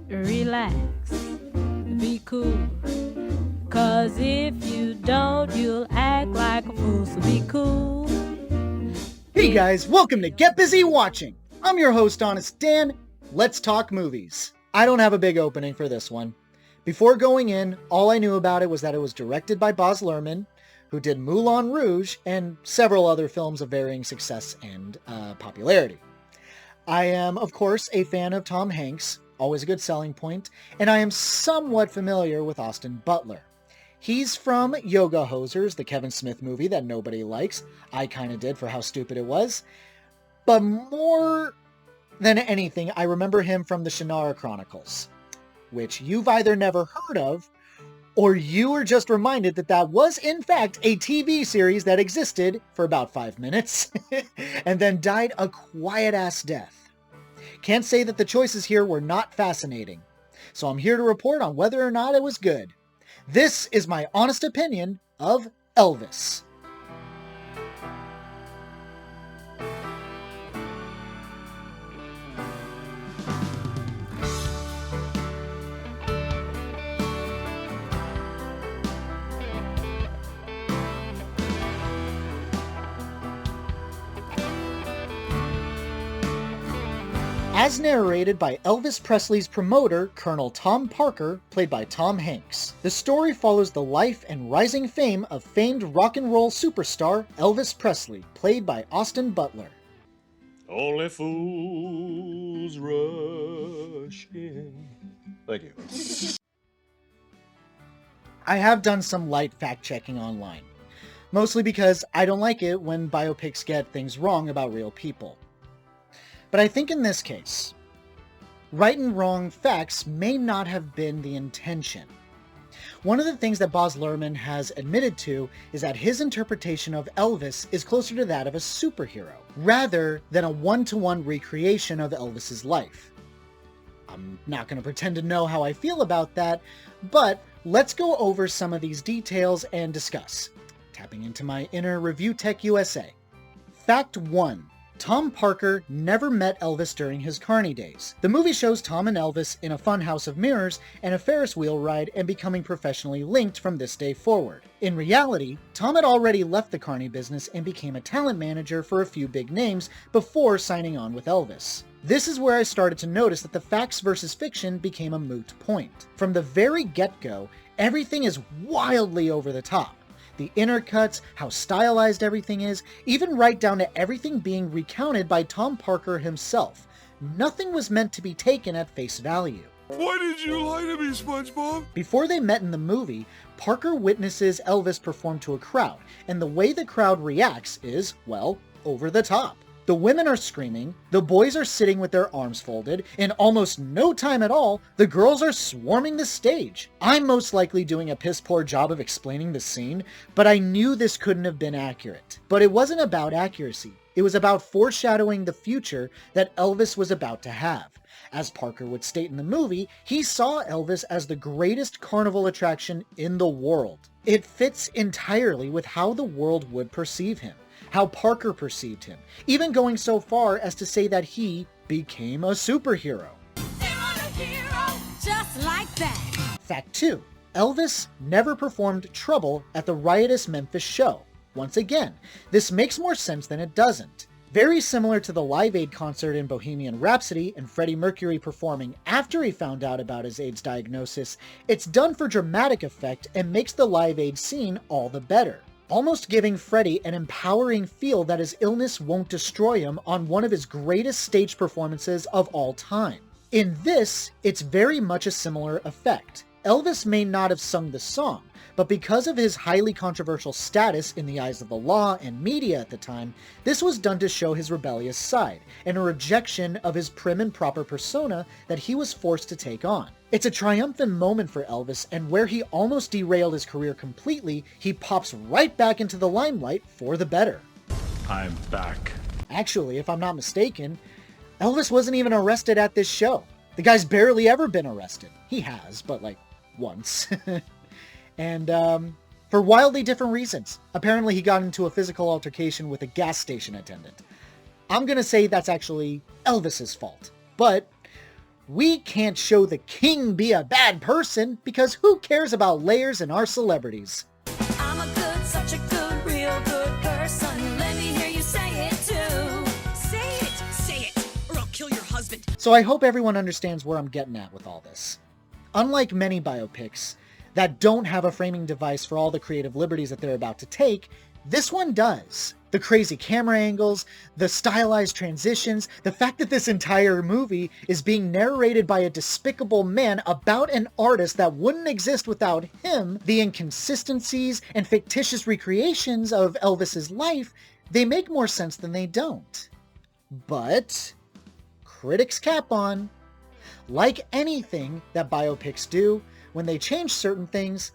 relax, be cool. Cause if you don't, you'll act like a fool, so be cool. Hey guys, welcome to Get Busy Watching. I'm your host, Honest Dan. Let's talk movies. I don't have a big opening for this one. Before going in, all I knew about it was that it was directed by Baz Luhrmann, who did Moulin Rouge and several other films of varying success and popularity. I am, of course, a fan of Tom Hanks, always a good selling point, and I am somewhat familiar with Austin Butler. He's from Yoga Hosers, the Kevin Smith movie that nobody likes. I kind of did for how stupid it was. But more than anything, I remember him from the Shannara Chronicles, which you've either never heard of, or you were just reminded that that was, in fact, a TV series that existed for about 5 minutes, and then died a quiet-ass death. Can't say that the choices here were not fascinating, so I'm here to report on whether or not it was good. This is my honest opinion of Elvis. As narrated by Elvis Presley's promoter, Colonel Tom Parker, played by Tom Hanks. The story follows the life and rising fame of famed rock and roll superstar Elvis Presley, played by Austin Butler. Only fools rush in. Thank you. I have done some light fact-checking online, mostly because I don't like it when biopics get things wrong about real people. But I think in this case, right and wrong facts may not have been the intention. One of the things that Baz Luhrmann has admitted to is that his interpretation of Elvis is closer to that of a superhero, rather than a one-to-one recreation of Elvis's life. I'm not going to pretend to know how I feel about that, but let's go over some of these details and discuss, tapping into my inner Review Tech USA. Fact 1. Tom Parker never met Elvis during his Carney days. The movie shows Tom and Elvis in a fun house of mirrors and a Ferris wheel ride and becoming professionally linked from this day forward. In reality, Tom had already left the Carney business and became a talent manager for a few big names before signing on with Elvis. This is where I started to notice that the facts versus fiction became a moot point. From the very get-go, everything is wildly over the top. The intercuts, how stylized everything is, even right down to everything being recounted by Tom Parker himself. Nothing was meant to be taken at face value. Why did you lie to me, SpongeBob? Before they met in the movie, Parker witnesses Elvis perform to a crowd, and the way the crowd reacts is, well, over the top. The women are screaming, the boys are sitting with their arms folded, in almost no time at all, the girls are swarming the stage. I'm most likely doing a piss-poor job of explaining the scene, but I knew this couldn't have been accurate. But it wasn't about accuracy. It was about foreshadowing the future that Elvis was about to have. As Parker would state in the movie, he saw Elvis as the greatest carnival attraction in the world. It fits entirely with how the world would perceive him. How Parker perceived him, even going so far as to say that he became a superhero. Just like that. Fact 2. Elvis never performed Trouble at the riotous Memphis show. Once again, this makes more sense than it doesn't. Very similar to the Live Aid concert in Bohemian Rhapsody and Freddie Mercury performing after he found out about his AIDS diagnosis, it's done for dramatic effect and makes the Live Aid scene all the better. Almost giving Freddie an empowering feel that his illness won't destroy him on one of his greatest stage performances of all time. In this, it's very much a similar effect. Elvis may not have sung the song, but because of his highly controversial status in the eyes of the law and media at the time, this was done to show his rebellious side, and a rejection of his prim and proper persona that he was forced to take on. It's a triumphant moment for Elvis, and where he almost derailed his career completely, he pops right back into the limelight for the better. I'm back. Actually, if I'm not mistaken, Elvis wasn't even arrested at this show. The guy's barely ever been arrested. He has, but like once. And for wildly different reasons. Apparently he got into a physical altercation with a gas station attendant. I'm gonna say that's actually Elvis's fault. But We can't show the king be a bad person because who cares about layers in our celebrities? I'm a good, such a good, real good person. Let me hear you say it too. Say it, or I'll kill your husband. So I hope everyone understands where I'm getting at with all this. Unlike many biopics that don't have a framing device for all the creative liberties that they're about to take, this one does. The crazy camera angles, the stylized transitions, the fact that this entire movie is being narrated by a despicable man about an artist that wouldn't exist without him, the inconsistencies and fictitious recreations of Elvis's life, they make more sense than they don't. But critics cap on. Like anything that biopics do, when they change certain things,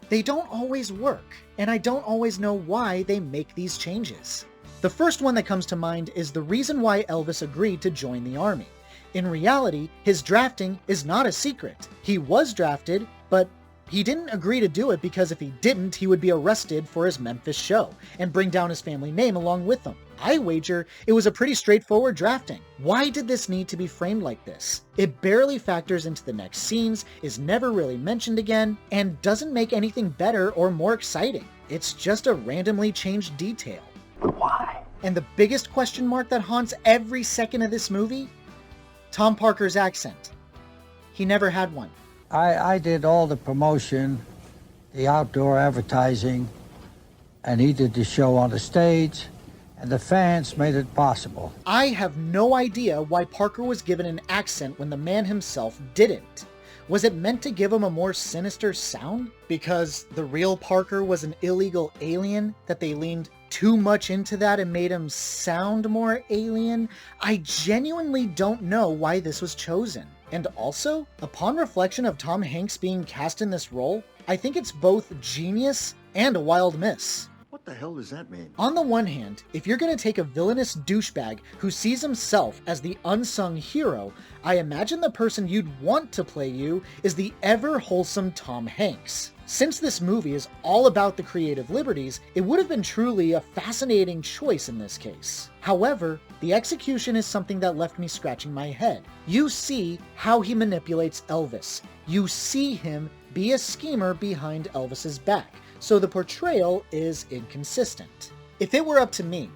they don't always work, and I don't always know why they make these changes. The first one that comes to mind is the reason why Elvis agreed to join the army. In reality, his drafting is not a secret. He was drafted, but he didn't agree to do it because if he didn't, he would be arrested for his Memphis show and bring down his family name along with him. I wager it was a pretty straightforward drafting. Why did this need to be framed like this? It barely factors into the next scenes, is never really mentioned again, and doesn't make anything better or more exciting. It's just a randomly changed detail. But why? And the biggest question mark that haunts every second of this movie? Tom Parker's accent. He never had one. I did all the promotion, the outdoor advertising, and he did the show on the stage, and the fans made it possible. I have no idea why Parker was given an accent when the man himself didn't. Was it meant to give him a more sinister sound? Because the real Parker was an illegal alien that they leaned too much into that and made him sound more alien? I genuinely don't know why this was chosen. And also, upon reflection of Tom Hanks being cast in this role, I think it's both genius and a wild miss. What the hell does that mean? On the one hand, if you're going to take a villainous douchebag who sees himself as the unsung hero, I imagine the person you'd want to play you is the ever-wholesome Tom Hanks. Since this movie is all about the creative liberties, it would have been truly a fascinating choice in this case. However, the execution is something that left me scratching my head. You see how he manipulates Elvis. You see him be a schemer behind Elvis's back. So the portrayal is inconsistent. If it were up to me,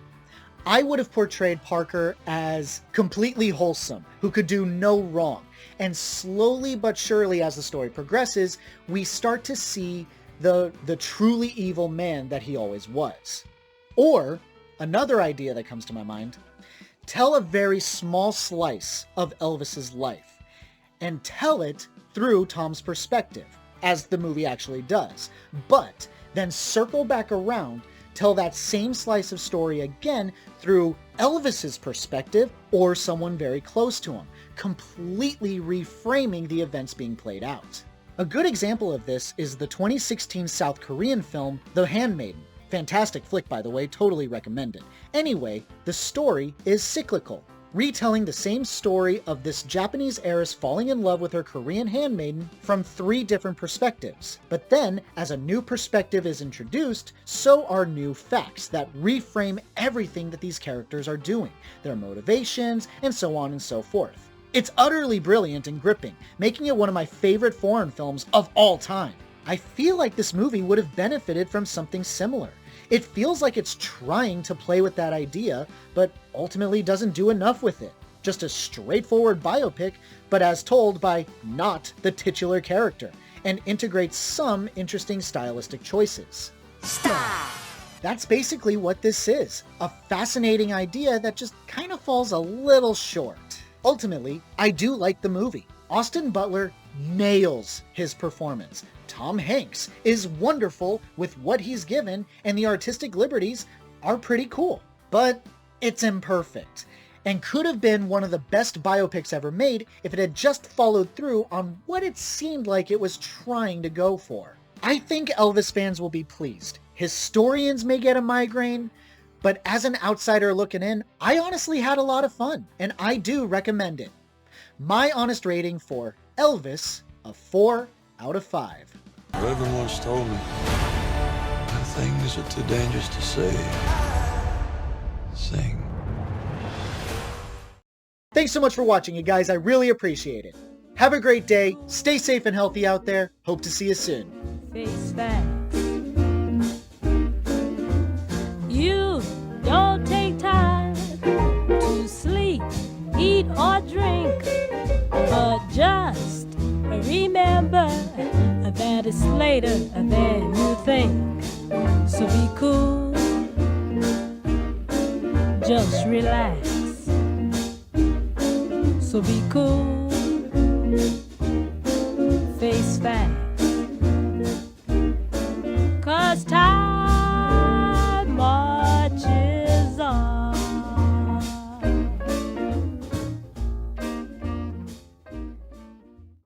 I would have portrayed Parker as completely wholesome, who could do no wrong. And slowly but surely as the story progresses, we start to see the truly evil man that he always was. Or, another idea that comes to my mind, tell a very small slice of Elvis's life, and tell it through Tom's perspective, as the movie actually does. But then circle back around, tell that same slice of story again through Elvis's perspective or someone very close to him, completely reframing the events being played out. A good example of this is the 2016 South Korean film, The Handmaiden. Fantastic flick, by the way, totally recommend it. Anyway, the story is cyclical, retelling the same story of this Japanese heiress falling in love with her Korean handmaiden from 3 different perspectives. But then, as a new perspective is introduced, so are new facts that reframe everything that these characters are doing, their motivations, and so on and so forth. It's utterly brilliant and gripping, making it one of my favorite foreign films of all time. I feel like this movie would have benefited from something similar. It feels like it's trying to play with that idea, but ultimately doesn't do enough with it. Just a straightforward biopic, but as told by not the titular character, and integrates some interesting stylistic choices. Stop! That's basically what this is. A fascinating idea that just kind of falls a little short. Ultimately, I do like the movie. Austin Butler nails his performance. Tom Hanks is wonderful with what he's given, and the artistic liberties are pretty cool. But it's imperfect, and could have been one of the best biopics ever made if it had just followed through on what it seemed like it was trying to go for. I think Elvis fans will be pleased. Historians may get a migraine, but as an outsider looking in, I honestly had a lot of fun, and I do recommend it. My honest rating for Elvis, a 4 out of 5. Reverend once told me, when things are too dangerous to say, sing. Thanks so much for watching, you guys. I really appreciate it. Have a great day. Stay safe and healthy out there. Hope to see you soon. Face facts. You don't take time to sleep, eat, or drink, but just remember that it's later than you think. So be cool, just relax. So be cool, face facts. 'Cause time